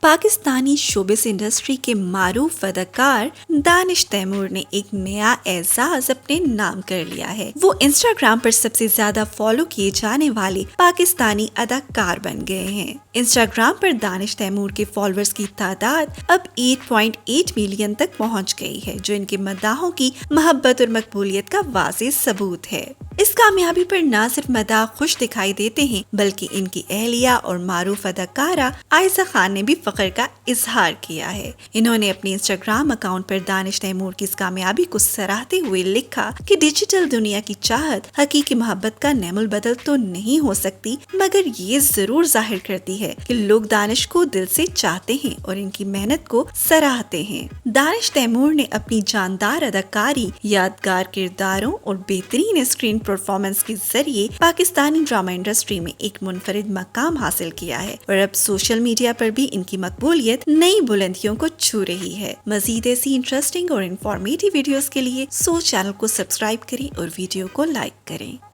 Pakistani showbiz industry کے معروف اداکار دانش تیمور نے ایک نیا اعزاز اپنے نام کر لیا ہے۔ وہ انسٹاگرام پر سب سے زیادہ فالو کیے جانے والے پاکستانی اداکار بن گئے ہیں۔ انسٹاگرام پر دانش تیمور کے فالوورز کی تعداد اب 8.8 ملین تک پہنچ گئی ہے، جو ان کے مداحوں کی محبت اور مقبولیت کا واضح ثبوت ہے۔ اس کامیابی پر نہ صرف مداح خوش دکھائی دیتے ہیں بلکہ ان کی اہلیہ اور معروف اداکارہ عائزہ خان نے بھی فخر کا اظہار کیا ہے۔ انہوں نے اپنے انسٹاگرام اکاؤنٹ پر دانش تیمور کی اس کامیابی کو سراہتے ہوئے لکھا کہ ڈیجیٹل دنیا کی چاہت حقیقی محبت کا نعم البدل تو نہیں ہو سکتی، مگر یہ ضرور ظاہر کرتی ہے کہ لوگ دانش کو دل سے چاہتے ہیں اور ان کی محنت کو سراہتے ہیں۔ دانش تیمور نے اپنی جاندار اداکاری، یادگار کرداروں اور بہترین اسکرین پرفارمنس کے ذریعے پاکستانی ڈرامہ انڈسٹری میں ایک منفرد مقام حاصل کیا ہے اور اب سوشل میڈیا پر بھی ان کی مقبولیت نئی بلندیوں کو چھو رہی ہے۔ مزید ایسی انٹرسٹنگ اور انفارمیٹیو ویڈیوز کے لیے چینل کو سبسکرائب کریں اور ویڈیو کو لائک کریں۔